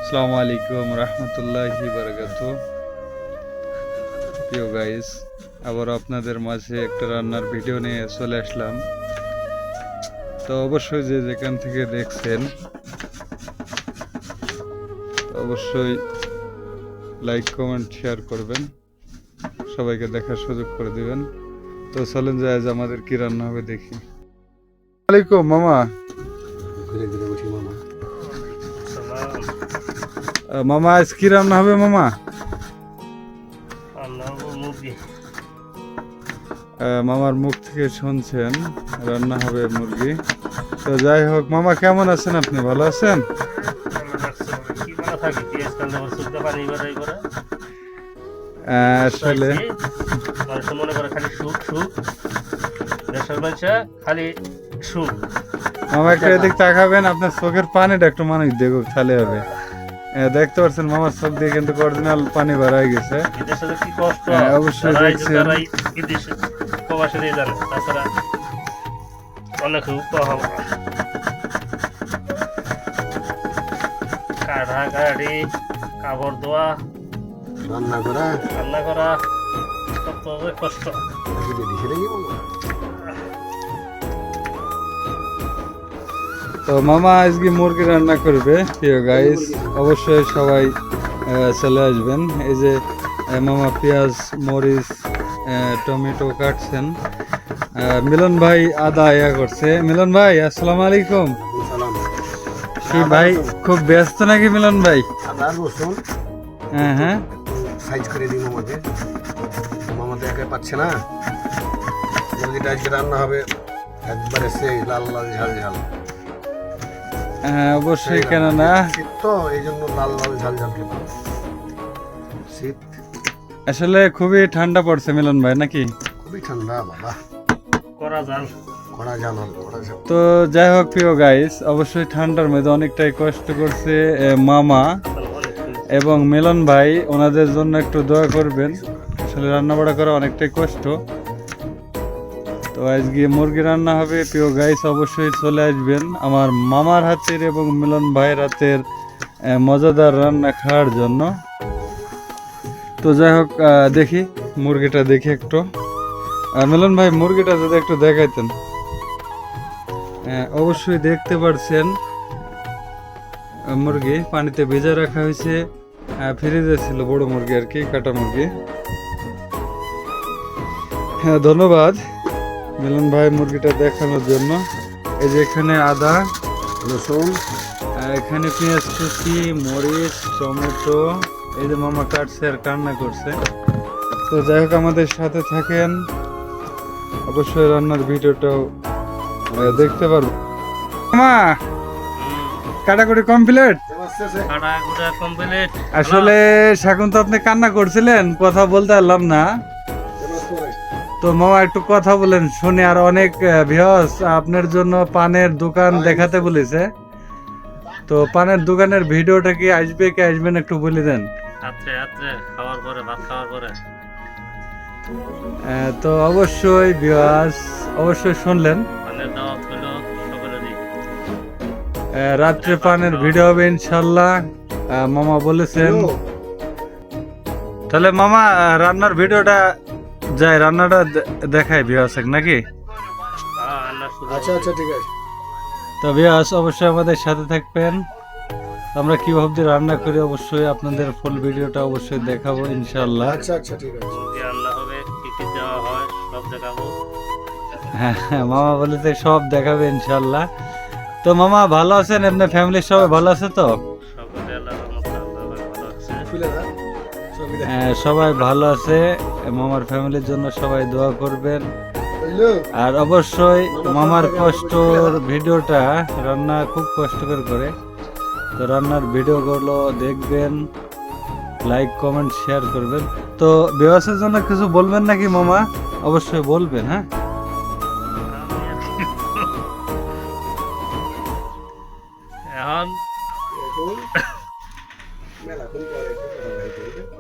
আসসালামু আলাইকুম রহমতুল্লাহি বারাকাতু। প্রিয় গাইস, আবার আপনাদের মাঝে একটা রান্নার ভিডিও নিয়ে চলে আসলাম। তো অবশ্যই যে যেখান থেকে দেখছেন অবশ্যই লাইক কমেন্ট শেয়ার করবেন, সবাইকে দেখার সুযোগ করে দিবেন। তো চলেন যে আজ আমাদের কি রান্না হবে দেখি। ওয়ালাইকুম মামা। মামা আজ কি রান্না হবে মামা? মামার মুখ থেকে শুনছেন রান্না হবে মুরগি। তো যাই হোক, মামা কেমন আছেন আপনি? ভালো আছেন? আসলে মামা একটু এদিক তাকাবেন, আপনার চোখের পানিটা একটু মানুষ দেখুক তাহলে হবে। দেখতে পাচ্ছেন মামার চোখ দিয়ে কিন্তু অরিজিনাল পানি বার হয়ে গেছে। অবশ্যই দেখছেন। অনেক কাঢ়া কাঢ়ি কাপড় ধোয়া রান্না করা কত কষ্ট। তো মামা আজকে মুরগি রান্না করবে। প্রিয় গাইস, অবশ্যই সবাই চলে আসবেন। এই যে মামা পেঁয়াজ মরিচ টমেটো কাটছেন। মিলন ভাই আদা ইয়া করছে। মিলন ভাই আসসালামু আলাইকুম। কি ভাই খুব ব্যস্ত নাকি মিলন ভাই? হ্যাঁ হ্যাঁ, সাইজ করে দিই মামাকে। মামা তো একা পাচ্ছে না, মুরগিটা আজকে রান্না হবে একবারে সেই লাল লাল ঝাল ঝাল। হ্যাঁ অবশ্যই, কেন না। শীত তো এই জন্য লাল লাল ঝাল ঝাল খেতে হবে। শীত আসলে খুবই ঠান্ডা পড়ছে মিলন ভাই, নাকি? খুবই ঠান্ডা বাবা, করা জাল কড়া ঝাল হবে, কড়া ঝাল। তো যাই হোক প্রিয় গাইস, অবশ্যই ঠান্ডার মধ্যে অনেকটাই কষ্ট করছে মামা এবং মিলন ভাই। ওনাদের জন্য একটু দোয়া করবেন। আসলে রান্না বাড়া করা অনেকটাই কষ্ট। তো আজকে মুরগি রান্না হবে। প্রিয় গাইস অবশ্যই চলে আসবেন আমার মামার হাতের এবং মিলন ভাইয়ের হাতের মজাদার রান্না খাওয়ার জন্য। তো যাই হোক, দেখি মুরগিটা দেখি একটু। মিলন ভাই মুরগিটা যদি একটু দেখাইতেন। অবশ্যই দেখতে পাচ্ছেন মুরগি পানিতে ভেজে রাখা হয়েছে। ফ্রিজে ছিল বড় মুরগি আর কি, কাটা মুরগি। হ্যাঁ ধন্যবাদ মিলন ভাই মুরগিটা দেখানোর জন্য। এই যে এখানে আদা রসুন, এখানে পেঁয়াজ কুচি মরিচ টমেটো, এই যে মামা কাটছে আর রান্না করছে। তো যাই হোক আমাদের সাথে থাকেন, অবশ্যই রান্নার ভিডিওটাও দেখতে পারবো। মামা কাটাকুটি কমপ্লিট? আসলে এখন তো আপনি কান্না করছিলেন, কথা বলতে পারলাম না। তো মামা একটু কথা বলেন শুনে। আর অনেক ভিউয়ার্স আপনার জন্য পানের দোকান দেখাতে বলেছে। তো পানের দোকানের ভিডিওটা কি আসবে কি আসবে না একটু বলে দেন। খাওয়ার পরে ভাত খাওয়ার পরে তো অবশ্যই ভিউয়ার্স অবশ্যই শুনলেন, রাত্রে পানের ভিডিও হবে ইনশাল্লাহ। মামা বলেছেন। তাহলে মামা রান্নার ভিডিওটা যাই, রান্নাটা দেখায় ভিউয়ার্স নাকি? আচ্ছা আচ্ছা ঠিক আছে। তো ভিউয়ার্স অবশ্যই আমাদের সাথে থাকবেন। আমরা কিভাবে রান্না করি অবশ্যই আপনাদের ফুল ভিডিওটা অবশ্যই দেখাবো ইনশাল্লাহ। আচ্ছা আচ্ছা ঠিক আছে। রান্না হবে, কি কি দেওয়া হয় সব দেখাবো। হ্যাঁ মামা বলেছে সব দেখাবে ইনশাল্লাহ। তো মামা ভালো আছেন? আপনার ফ্যামিলির সবাই ভালো আছে তো? সকলে আল্লাহর রহমতে আল্লাহ ভালো আছে। সবাই ভালো আছে। মামার ফ্যামিলির জন্য সবাই দোয়া করবেন। আর অবশ্যই মামার কষ্টর ভিডিওটা, রান্না খুব কষ্টকর করে, তো রান্নার ভিডিওগুলো দেখবেন, লাইক কমেন্ট শেয়ার করবেন। তো ভিউয়ার্সের জন্য কিছু বলবেন নাকি মামা? অবশ্যই বলবেন। হ্যাঁ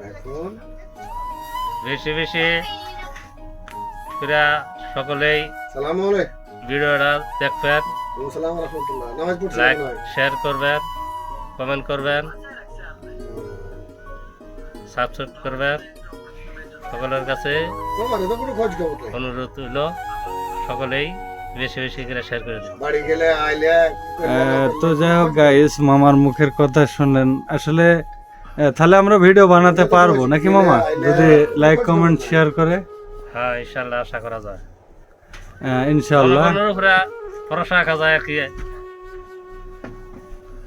এখন বেশি বেশি সকলেই ভিডিওটা দেখবেন, লাইক শেয়ার করবেন, কমেন্ট করবেন। সাবস্ক্রাইব করবেন। সকলের কাছে তোমার তো কোনো খোঁজ খবর নাই। অনুরোধ হইল সকলেই বেশি বেশি করে শেয়ার করে দিন। বাড়ি গেলে আইলে তো যাই হোক গাইস, মামার মুখের কথা শুনলেন। আসলে তাহলে আমরা ভিডিও বানাতে পারবো নাকি মামা, যদি লাইক কমেন্ট শেয়ার করে? হ্যাঁ, ইনশাল্লাহ আশা করা যায়। ইনশাআল্লাহ। জনগণের উপরে ভরসা রাখা যায় আর কি।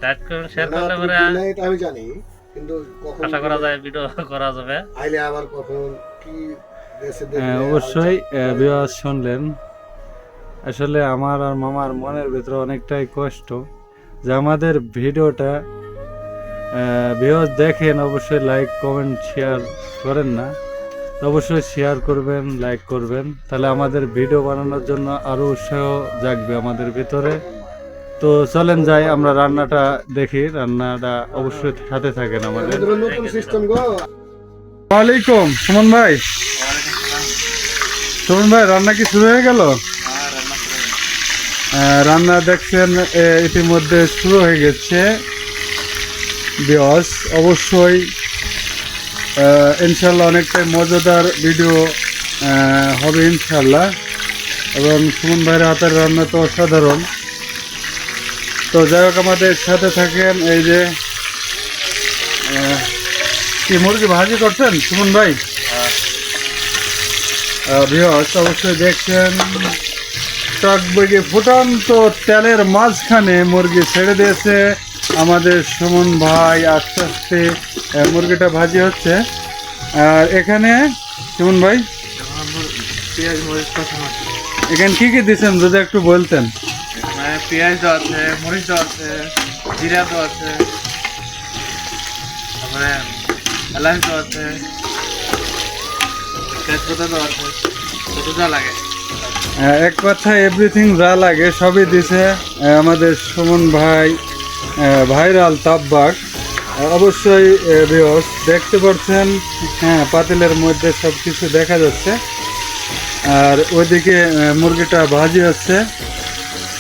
লাইক কমেন্ট শেয়ার করলে পরে এটা আমি জানি, কিন্তু কখন আশা করা যায় ভিডিও করা যাবে। আইলে আবার কখন কি দেশে অবশ্যই ভিউয়ার্স শুনলেন। আসলে আমার আর মামার মনের ভিতরে অনেকটাই কষ্ট যে আমাদের ভিডিওটা ভিউয়ার্স দেখেন, অবশ্যই লাইক কমেন্ট শেয়ার করেন না। তো অবশ্যই শেয়ার করবেন, লাইক করবেন, তাহলে আমাদের ভিডিও বানানোর জন্য আরো উৎসাহ জাগবে আমাদের ভিতরে। তো চলেন যাই, আমরা রান্নাটা দেখি। রান্নাটা অবশ্যই সাথে থাকেন আমাদের। নতুন সিস্টেম গো। ওয়ালাইকুম সুমন ভাই। সুমন ভাই, রান্না কি শুরু হয়ে গেল? রান্না দেখছেন ইতিমধ্যে শুরু হয়ে গেছে। বিয়স অবশ্যই ইনশাল্লাহ অনেকটাই মজাদার ভিডিও হবে ইনশাল্লাহ। এবং সুমন ভাইয়ের হাতের রান্না তো অসাধারণ। তো যাই হোক, আমাদের সাথে থাকেন। এই যে কি মুরগি ভাজি করছেন সুমন ভাই? বিয়স অবশ্যই দেখছেন টকবগে ফুটন্ত তেলের মাঝখানে মুরগি ছেড়ে দিয়েছে আমাদের সুমন ভাই। আস্তে আস্তে মুরগিটা ভাজি হচ্ছে। আর এখানে সুমন ভাই পেঁয়াজ মরিচ কষানো, এখানে কি কি দিচ্ছেন যদি একটু বলতেন? পেঁয়াজ দেওয়া আছে, মরিচ দেওয়া আছে, জিরা দেওয়া আছে, তারপরে এলাচ দেওয়া আছে, তেজপাতা দেওয়া আছে, কত যা লাগে। এক কথা এভরিথিং যা লাগে সবই দিছে আমাদের সুমন ভাই, ভাইরাল তাব্বাক। অবশ্যই ভিউয়ার্স দেখতে পাচ্ছেন, হ্যাঁ পাতিলের মধ্যে সব কিছু দেখা যাচ্ছে। আর ওইদিকে মুরগিটা ভাজি হচ্ছে।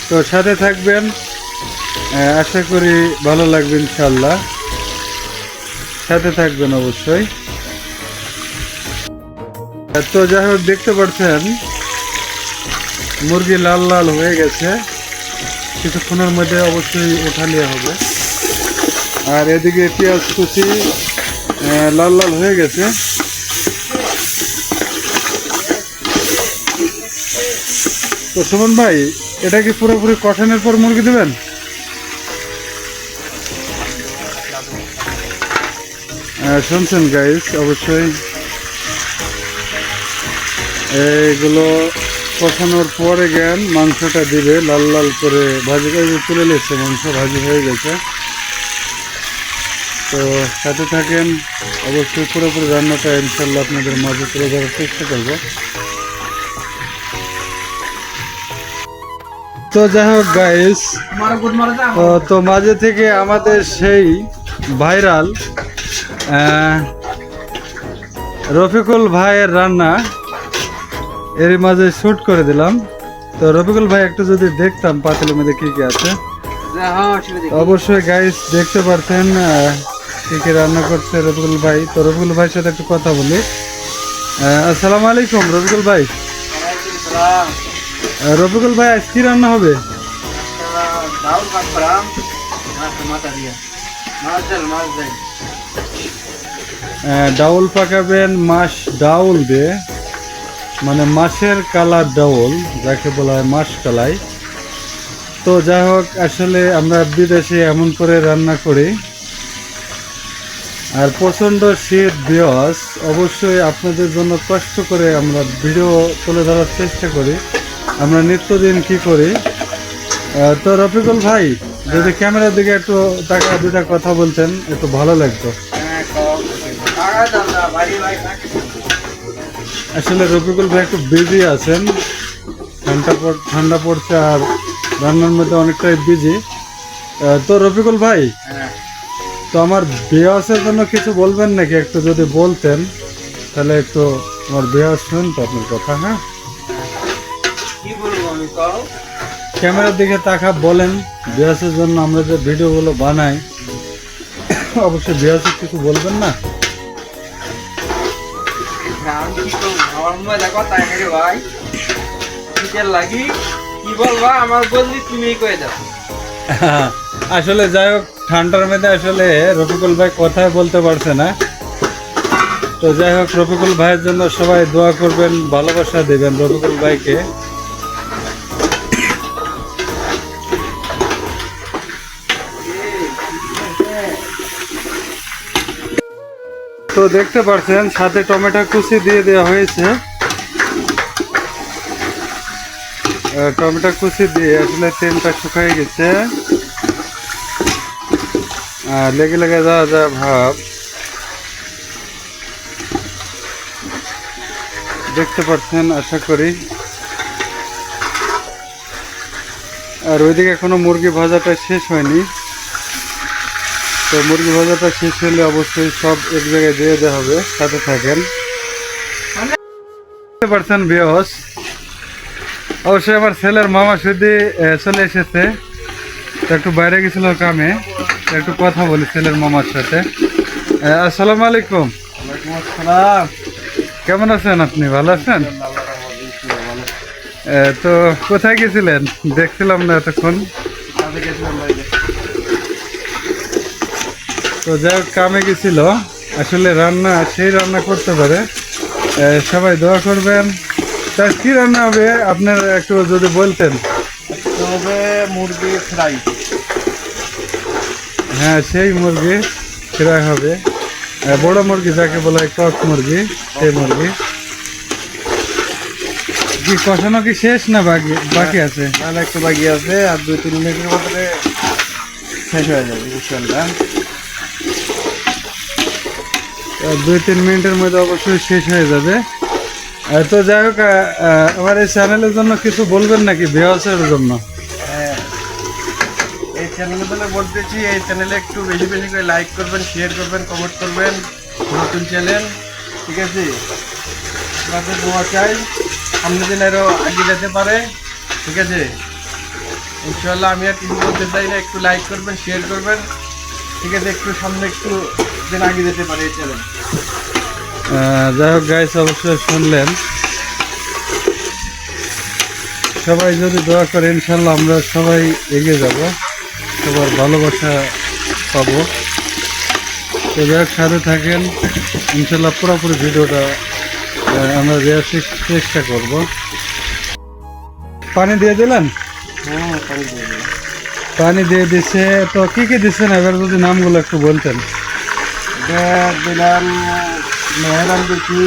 তো সাথে থাকবেন, আশা করি ভালো লাগবে ইনশাল্লাহ। সাথে থাকবেন অবশ্যই। তো যাই হোক, দেখতে পাচ্ছেন মুরগি লাল লাল হয়ে গেছে। কিছুক্ষণের মধ্যে অবশ্যই উঠালিয়ে হবে। আর এদিকে পেঁয়াজ কুচি লাল লাল হয়ে গেছে। তো সুমন ভাই, এটা কি পুরোপুরি কষানোর পর মুরগি দেবেন? শুনছেন গাইস, অবশ্যই এইগুলো কষানোর পরে জ্ঞান মাংসটা দিবে লাল লাল করে ভাজি করে তুলে নিচ্ছে। মাংস ভাজি হয়ে গেছে। তো সাথে থাকেন, অবশ্যই পুরোপুরি রান্নাটা ইনশাল্লাহ আপনাদের মাঝে তুলে ধরার চেষ্টা করবো। তো যাই হোক গাইস, তো মাঝে থেকে আমাদের সেই ভাইরাল রফিকুল ভাইয়ের রান্না এর মাঝে শুট করে দিলাম। তো রফিকুল ভাই একটু যদি দেখতাম পাতিলের মধ্যে কি কি আছে। অবশ্যই গাইস দেখতে পারতেন কি কি রান্না করছে রফিকুল ভাই। তো রফিকুল ভাইয়ের সাথে একটু কথা বলি। আসসালামু আলাইকুম রফিকুল ভাই। রফিকুল ভাই, আজ কি রান্না হবে? ডাউল পাকাবেন মাছ ডাউল দিয়ে, মানে মাছের কালার ডাউল, যাকে বলা হয় মাছ কালাই। তো যাই হোক, আসলে আমরা বিদেশে এমন করে রান্না করি। আর প্রচণ্ড শীত বিয়স, অবশ্যই আপনাদের জন্য কষ্ট করে আমরা ভিডিও তুলে ধরার চেষ্টা করি। আমরা নিত্যদিন কি করি। তো রফিকুল ভাই, যদি ক্যামেরার দিকে একটু টাকা দুটা কথা বলতেন একটু ভালো লাগতো। আসলে রফিকুল ভাই একটু বিজি আছেন, ঠান্ডা পড়ছে আর রান্নার মধ্যে অনেকটাই বিজি। তো রফিকুল ভাই, তো আমার বিয়াসের জন্য কিছু বলবেন নাকি? একটু যদি বলতেন তাহলে একটু আমার বিয়াস শুনতো আপনার কথা। হ্যাঁ, কি বলবো আমি, কও। ক্যামেরার দিকে তাকা, বলেন বিয়াসের জন্য আমরা যে ভিডিওগুলো বানাই, অবশ্যই বিয়াসের কিছু বলবেন না? গান কি তো আমার মজা কথা এখানে ভাই শীতের লাগি কি বলবা আমার বললি তুমি কয়ে দাও। আসলে যাই হোক ঠান্ডার মধ্যে আসলে রফিকুল ভাই কথাই বলতে পারছে না। তো যাই হোক রফিকুল ভাইয়ের জন্য সবাই দোয়া করবেন, ভালোবাসা দেবেন রফিকুল ভাইকে। তো দেখতে পাচ্ছেন সাথে টমেটো কুচি দিয়ে দেওয়া হয়েছে। টমেটো কুচি দিয়ে আসলে তেলটা শুকিয়ে গেছে, লেগে লেগে যা যা ভাব দেখতে পাচ্ছেন আশা করি। আর ওইদিকে এখনো মুরগি ভাজাটা শেষ হয়নি। তো মুরগি ভাজাটা শেষ হলে অবশ্যই সব এক জায়গায় দিয়ে দেওয়া হবে, সাথে থাকেন। দেখতে পাচ্ছেন বিয়স, অবশ্যই আমার ছেলের মামা শুধু চলে এসেছে। তো একটু বাইরে গেছিল কামে, তো একটু কথা বলি ছেলের মামার সাথে। আসসালামু আলাইকুম। কেমন আছেন আপনি? ভালো আছেন? তো কোথায় গেছিলেন? দেখছিলাম না এতক্ষণ। তো যাই হোক কামে গেছিল, আসলে রান্না সেই রান্না করতে পারে। সবাই দোয়া করবেন। তা কি রান্না হবে আপনার একটু যদি বলতেন। তবে মুরগি ফ্রাই। হ্যাঁ সেই মুরগি ফ্রাই হবে, বড় মুরগি যাকে বলা হয় কক মুরগি, সেই মুরগি। কি কষানো কি শেষ না বাকি আছে? আর একটু বাকি আছে, আর 2-3 মিনিটের মধ্যে শেষ হয়ে যাবে ইনশাআল্লাহ। 2-3 মিনিটের মধ্যে অবশ্যই শেষ হয়ে যাবে। তো যাই হোক আমার এই চ্যানেলের জন্য কিছু বলবেন নাকি ভিউয়ার্সের জন্য? হ্যাঁ, এই চ্যানেলের জন্য বলতেছি, এই চ্যানেলে একটু বেশি বেশি করে লাইক করবেন, শেয়ার করবেন, কমেন্ট করবেন। নতুন চ্যানেল, ঠিক আছে? আপনাদের দোয়া চাই, সামনে দিন আরও এগিয়ে যেতে পারে, ঠিক আছে? ইনশাআল্লাহ আমি আর কিছু বলতে চাই না, একটু লাইক করবেন, শেয়ার করবেন, ঠিক আছে? একটু সামনে একটু দিন এগিয়ে যেতে পারে এই চ্যানেল। যাই হোক গাইস, অবশ্যই শুনলেন। সবাই যদি দোয়া করে ইনশাল্লাহ আমরা সবাই এগিয়ে যাব, সবার ভালোবাসা পাবো। তো যাই হোক সাথে থাকেন, ইনশাল্লাহ পুরোপুরি ভিডিওটা আমরা দেওয়ার চেষ্টা করব। পানি দিয়ে দিলেন? হ্যাঁ, পানি দিয়ে দিচ্ছে। তো কি কি দিচ্ছেন এবার যদি নামগুলো একটু বলতেন। দিলাম মেহরান দিচ্ছি,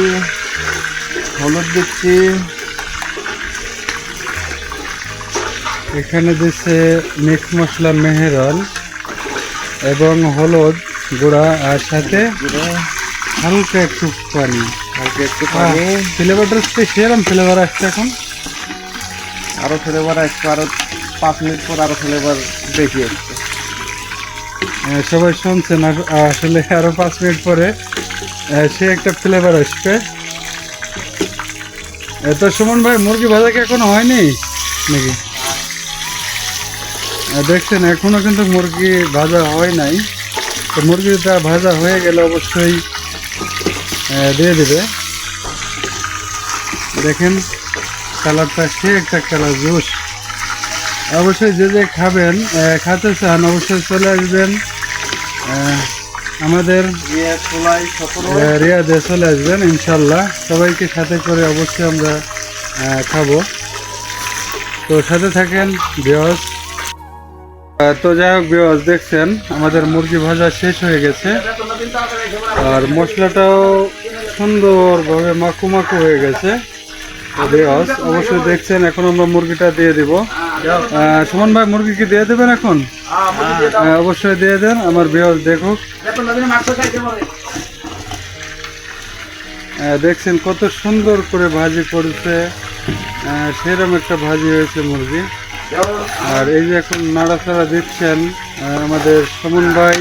হলুদ দিচ্ছি, এখানে দিচ্ছে মিক্স মশলা মেহেরন এবং হলুদ গুঁড়া, আর সাথে হালকা একটু পানি। ফ্লেভারটা সেরকম ফ্লেভার আসছে এখন। আরো ফ্লেভার আসছে, আরো 5 মিনিট পর আরো ফ্লেভার বেশি আসছে। সবাই শুনছেন, আসলে আরো 5 মিনিট পরে সে একটা ফ্লেভার আসবে। তো সুমন ভাই, মুরগি ভাজা কি এখনো হয়নি নাকি? দেখছেন এখনো কিন্তু মুরগি ভাজা হয় নাই। তো মুরগিটা ভাজা হয়ে গেলে অবশ্যই দিয়ে দেবে। দেখেন কালারটা, সে একটা কালার জুস। অবশ্যই যে যে খাবেন, খেতে চান, অবশ্যই চলে আসবেন আমাদের রিয়াদে, চলে আসবেন ইনশাল্লাহ। সবাইকে সাথে করে অবশ্যই আমরা খাবো। তো সাথে থাকেন ভিউয়ার্স। তো যাই হোক ভিউয়ার্স, দেখছেন আমাদের মুরগি ভাজা শেষ হয়ে গেছে, আর মশলাটাও সুন্দরভাবে মাখু মাখু হয়ে গেছে। তো ভিউয়ার্স অবশ্যই দেখছেন, এখন আমরা মুরগিটা দিয়ে দিব। সুমন ভাই, মুরগি কি দিয়ে দেবেন এখন? অবশ্যই দিয়ে দেন, আমার ভিউয়ার্স দেখুক। দেখছেন কত সুন্দর করে ভাজি করেছে, সেরকম একটা ভাজি হয়েছে মুরগি। আর এই যে এখন নাড়াচাড়া দিচ্ছেন আমাদের সুমন ভাই।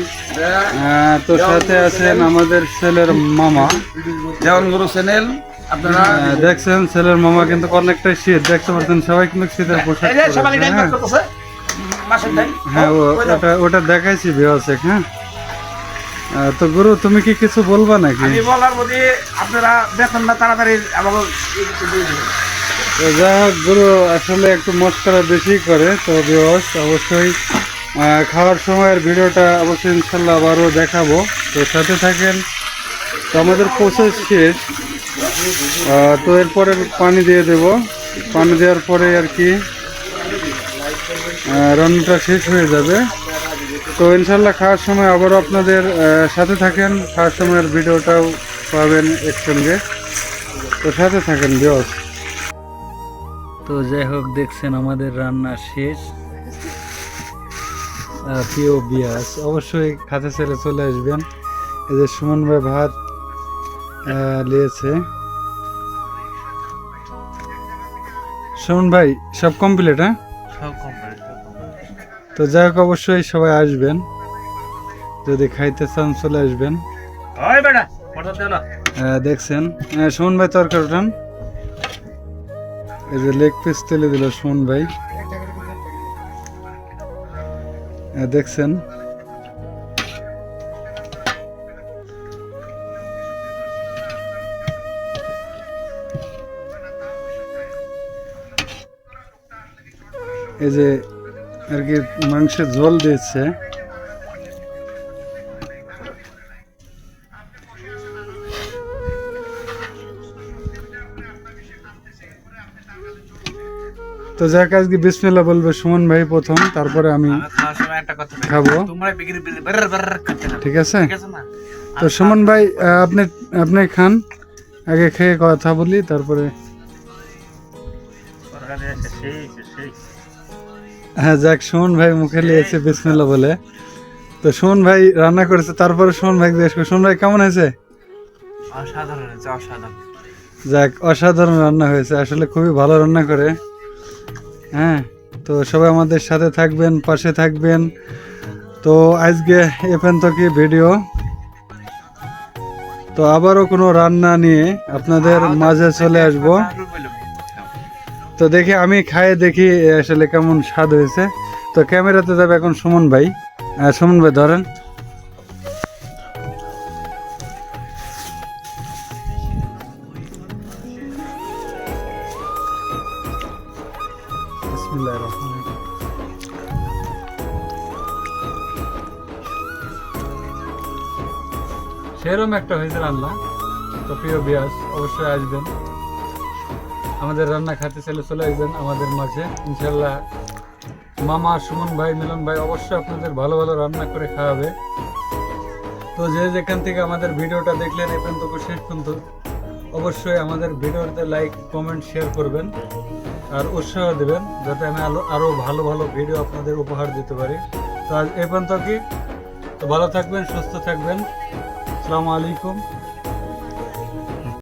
তো সাথে আছেন আমাদের ছেলের মামা, যেমন গুরু চ্যানেল। আপনারা দেখছেন ছেলের মামা কিন্তু অনেকটাই শীত, দেখতে পাচ্ছেন সবাই কিন্তু শীতের পোশাক পরেছে। হ্যাঁ ওটা দেখাইছি ভিউয়ার্স। হ্যাঁ তো গুরু তুমি কি কিছু বলবা নাকি? আমি বলার মধ্যে আপনারা বেতনটা তাড়াতাড়ি আমাকে দিয়ে দেবেন। তো যাই হোক গুরু আসলে একটু মশকরা বেশি করে, তো ভিউয়ার্স অবশ্যই খাওয়ার সময়ের ভিডিওটা অবশ্যই ইনশাল্লাহ আবারও দেখাবো, তো সাথে থাকেন। তো আমাদের প্রসেস শেষ, তো এরপরে পানি দিয়ে দেব, পানি দেওয়ার পরে আর কি রান্নাটা শেষ হয়ে যাবে। তো ইনশাল্লাহ খাওয়ার সময় আবারও আপনাদের সাথে থাকেন, খাওয়ার সময়ের ভিডিওটাও পাবেন একসঙ্গে, তো সাথে থাকেন ভিউয়ার্স। তো যাই হোক দেখছেন আমাদের রান্না শেষ। প্রিয় বিয়াস অবশ্যই খাতে ছেড়ে চলে আসবেন। এই যে সুমন ভাই ভাত নিয়েছে। সুমন ভাই সব কমপ্লিট? হ্যাঁ সব কমপ্লিট। তো যাই হোক অবশ্যই সবাই আসবেন, যদি খাইতে চান চলে আসবেন। ওই বেটা পড়া দাও না। দেখছেন সুমন ভাই তরকারি উঠান। এই যে লেগ পিস তেলে দিল সুমন ভাই, দেখছেন। এই যে আর কি মাংসের ঝোল দিয়েছে। তো যাক আজকে বিসমিল্লাহ বলবে সুমন ভাই প্রথম, তারপরে আমি খাওয়ার সময় একটা কথা খাবো, তোমরা বিক্রি বের করতে না, ঠিক আছে? ঠিক আছে না? তো সুমন ভাই আপনি আপনি খান, আগে খেয়ে কথা বলি তারপরে। তরকারি আছে সেই সেই। হ্যাঁ যাক সুমন ভাই মুখে নিয়েছে বিসমিল্লাহ বলে। তো সুমন ভাই রান্না করেছে, তারপরে সুমন ভাই জিজ্ঞেস করে সুমন ভাই কেমন হয়েছে? অসাধারণ হয়েছে, অসাধারণ। যাক অসাধারণ রান্না হয়েছে, আসলে খুবই ভালো রান্না করে। হ্যাঁ তো সবাই আমাদের সাথে থাকবেন, পাশে থাকবেন। তো আজকে এ পর্যন্ত কি ভিডিও, তো আবারও কোনো রান্না নিয়ে আপনাদের মাঝে চলে আসব। তো দেখি আমি খাই দেখি আসলে কেমন স্বাদ হয়েছে। তো ক্যামেরাতে যাবে এখন সুমন ভাই। সুমন ভাই ধরেন। বিসমিল্লাহির রহমানির রহিম। সেরকম একটা হয়েছে রান্না। তো প্রিয় বিয়াস অবশ্যই আসবেন, আমাদের রান্না খাতে চলে আসবেন আমাদের মাঝে ইনশাল্লাহ। মামা সুমন ভাই মিলন ভাই অবশ্যই আপনাদের ভালো ভালো রান্না করে খাওয়াবে। তো যে যেখান থেকে আমাদের ভিডিওটা দেখলেন এই পর্যন্ত শেষ পর্যন্ত, অবশ্যই আমাদের ভিডিওতে লাইক কমেন্ট শেয়ার করবেন আর উৎসাহ দেবেন, যাতে আমি আরো ভালো ভালো ভিডিও আপনাদের উপহার দিতে পারি। তো আজ এই পর্যন্ত কি, তো ভালো থাকবেন, সুস্থ থাকবেন। আসসালামু আলাইকুম।